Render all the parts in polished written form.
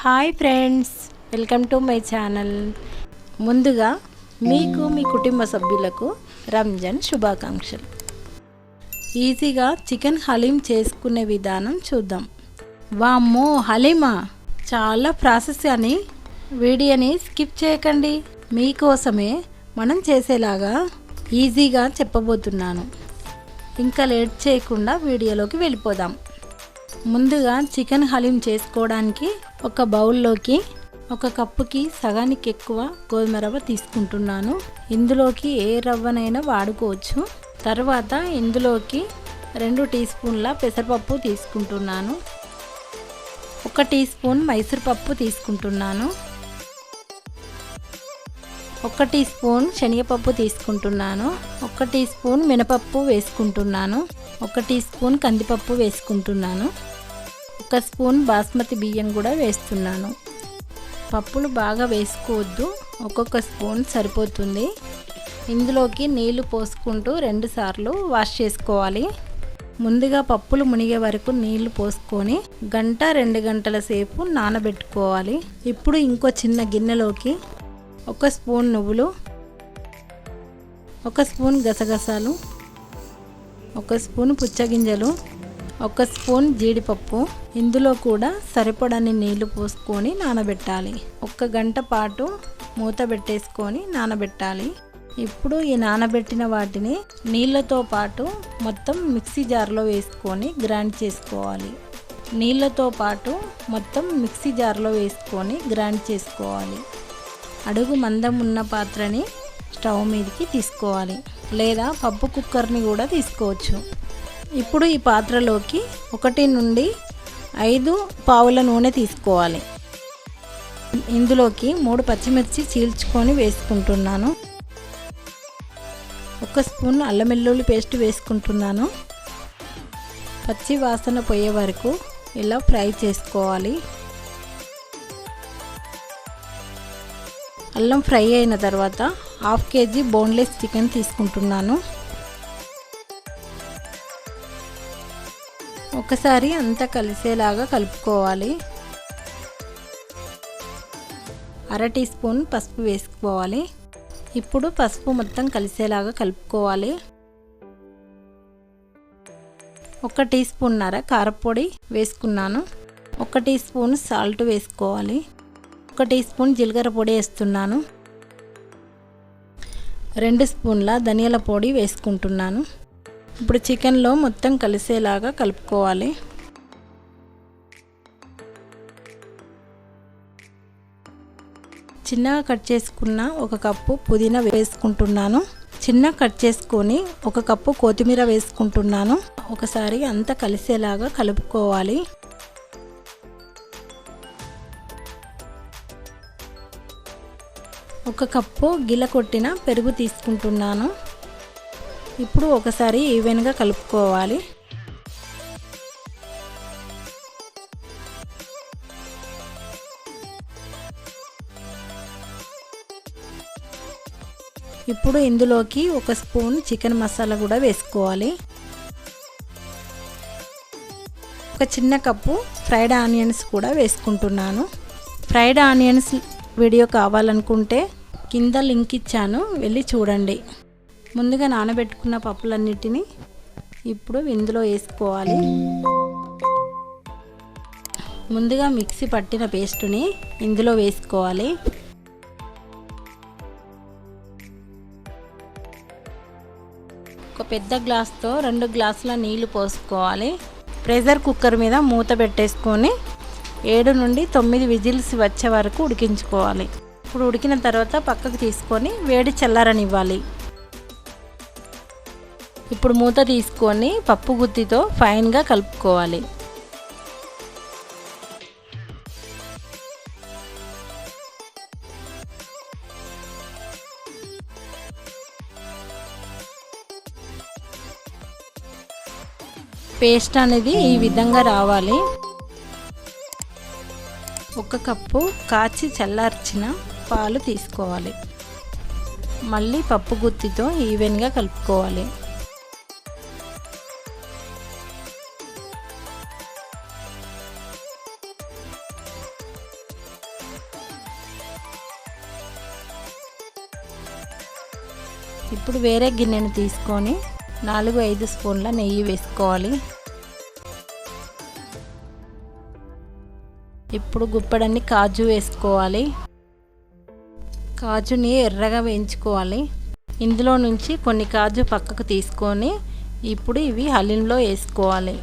Hi friends, welcome to my channel. ముందుగా మీకు మీ కుటుంబ సభ్యులకు రంజాన్ శుభాకాంక్షలు. ఈజీగా చికెన్ హలీం చేసుకునే విధానం చూద్దాం. వామ్మో, హలీమా చాలా ప్రాసెస్ అని వీడియోని స్కిప్ చేయకండి. మీకోసమే మనం చేసేలాగా ఈజీగా చెప్పబోతున్నాను. ఇంకా లేట్ చేయకుండా వీడియోలోకి వెళ్ళిపోదాం. ముందుగా చికెన్ హలీం చేసుకోవడానికి ఒక బౌల్లోకి ఒక కప్పుకి సగానికి ఎక్కువ గోధుమ రవ్వ తీసుకుంటున్నాను. ఇందులోకి ఏ రవ్వనైనా వాడుకోవచ్చు. తర్వాత ఇందులోకి 2 టీ స్పూన్ల పెసరపప్పు తీసుకుంటున్నాను. 1 టీ స్పూన్ మైసూర్ పప్పు తీసుకుంటున్నాను. 1 టీ స్పూన్ శనగపప్పు తీసుకుంటున్నాను. 1 టీ స్పూన్ మినపప్పు వేసుకుంటున్నాను. 1 టీ స్పూన్ కందిపప్పు వేసుకుంటున్నాను. 1 స్పూన్ బాస్మతి బియ్యం కూడా వేస్తున్నాను. పప్పులు బాగా వేసుకోవద్దు, ఒక్కొక్క స్పూన్ సరిపోతుంది. ఇందులోకి నీళ్లు పోసుకుంటూ 2 సార్లు వాష్ చేసుకోవాలి. ముందుగా పప్పులు మునిగే వరకు నీళ్లు పోసుకొని 1-2 గంటల సేపు నానబెట్టుకోవాలి. ఇప్పుడు ఇంకో చిన్న గిన్నెలోకి 1 స్పూన్ నువ్వులు, 1 స్పూన్ గసగసాలు, 1 స్పూన్ పుచ్చగింజలు, 1 స్పూన్ జీడిపప్పు, ఇందులో కూడా సరిపడని నీళ్లు పోసుకొని నానబెట్టాలి. 1 గంట పాటు మూత పెట్టేసుకొని నానబెట్టాలి. ఇప్పుడు ఈ నానబెట్టిన వాటిని నీళ్ళతో పాటు మొత్తం మిక్సీ జార్లో వేసుకొని గ్రైండ్ చేసుకోవాలి. గ్రైండ్ చేసుకోవాలి. అడుగు మందం ఉన్న పాత్రని స్టవ్ మీదకి తీసుకోవాలి, లేదా పప్పు కుక్కర్ని కూడా తీసుకోవచ్చు. ఇప్పుడు ఈ పాత్రలోకి 1 నుండి 5 పావుల నూనె తీసుకోవాలి. ఇందులోకి 3 పచ్చిమిర్చి చీల్చుకొని వేసుకుంటున్నాను. 1 స్పూన్ అల్లం వెల్లుల్లి పేస్ట్ వేసుకుంటున్నాను. పచ్చి వాసన పోయే వరకు ఇలా ఫ్రై చేసుకోవాలి. అల్లం ఫ్రై అయిన తర్వాత 1/2 కేజీ బోన్లెస్ చికెన్ తీసుకుంటున్నాను. ఒకసారి అంతా కలిసేలాగా కలుపుకోవాలి. 1/2 టీ స్పూన్ పసుపు వేసుకోవాలి. ఇప్పుడు పసుపు మొత్తం కలిసేలాగా కలుపుకోవాలి. 1 టీ స్పూన్నర కారపొడి వేసుకున్నాను. 1 టీ స్పూన్ సాల్ట్ వేసుకోవాలి. 1 టీ స్పూన్ జీలకర్ర పొడి వేస్తున్నాను. 2 స్పూన్ల ధనియాల పొడి వేసుకుంటున్నాను. ఇప్పుడు చికెన్లో మొత్తం కలిసేలాగా కలుపుకోవాలి. చిన్నగా కట్ చేసుకున్న 1 కప్పు పుదీనా వేసుకుంటున్నాను. చిన్నగా కట్ చేసుకొని 1 కప్పు కొత్తిమీర వేసుకుంటున్నాను. ఒకసారి అంతా కలిసేలాగా కలుపుకోవాలి. ఒక కప్పు గిల కొట్టిన పెరుగు తీసుకుంటున్నాను. ఇప్పుడు ఒకసారి ఈవెన్గా కలుపుకోవాలి. ఇప్పుడు ఇందులోకి 1 స్పూన్ చికెన్ మసాలా కూడా వేసుకోవాలి. 1 చిన్న కప్పు ఫ్రైడ్ ఆనియన్స్ కూడా వేసుకుంటున్నాను. ఫ్రైడ్ ఆనియన్స్ వీడియో కావాలనుకుంటే కింద లింక్ ఇచ్చాను, వెళ్ళి చూడండి. ముందుగా నానబెట్టుకున్న పప్పులన్నిటిని ఇప్పుడు ఇందులో వేసుకోవాలి. ముందుగా మిక్సీ పట్టిన పేస్టుని ఇందులో వేసుకోవాలి. ఒక పెద్ద గ్లాస్తో 2 గ్లాసుల నీళ్లు పోసుకోవాలి. ప్రెషర్ కుక్కర్ మీద మూత పెట్టేసుకొని 7 నుండి 9 విజిల్స్ వచ్చే వరకు ఉడికించుకోవాలి. ఇప్పుడు ఉడికిన తర్వాత పక్కకు తీసుకొని వేడి చల్లారనివ్వాలి. ఇప్పుడు మూత తీసుకొని పప్పు గుత్తితో ఫైన్గా కలుపుకోవాలి. పేస్ట్ అనేది ఈ విధంగా రావాలి. 1 కప్పు కాచి చల్లార్చిన పాలు తీసుకోవాలి. మళ్ళీ పప్పు గుత్తితో ఈవెన్గా కలుపుకోవాలి. ఇప్పుడు వేరే గిన్నెను తీసుకొని 4-5 స్పూన్ల నెయ్యి వేసుకోవాలి. ఇప్పుడు గుప్పెడన్ని కాజు వేసుకోవాలి. కాజుని ఎర్రగా వేయించుకోవాలి. ఇందులో నుంచి కొన్ని కాజు పక్కకు తీసుకొని ఇప్పుడు ఇవి హలీంలో వేసుకోవాలి.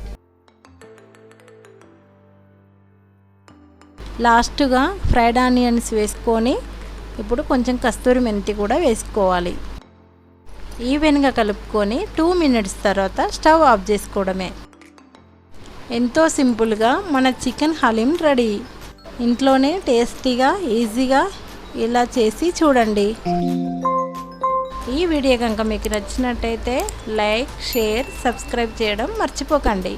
లాస్ట్గా ఫ్రైడ్ ఆనియన్స్ వేసుకొని ఇప్పుడు కొంచెం కస్తూరి మెంతి కూడా వేసుకోవాలి. ఈవెన్గా కలుపుకొని 2 మినిట్స్ తర్వాత స్టవ్ ఆఫ్ చేసుకోవడమే. ఎంతో సింపుల్గా మన చికెన్ హలీం రెడీ. ఇంట్లోనే టేస్టీగా ఈజీగా ఇలా చేసి చూడండి. ఈ వీడియో కనుక మీకు నచ్చినట్టయితే లైక్, షేర్, సబ్స్క్రైబ్ చేయడం మర్చిపోకండి.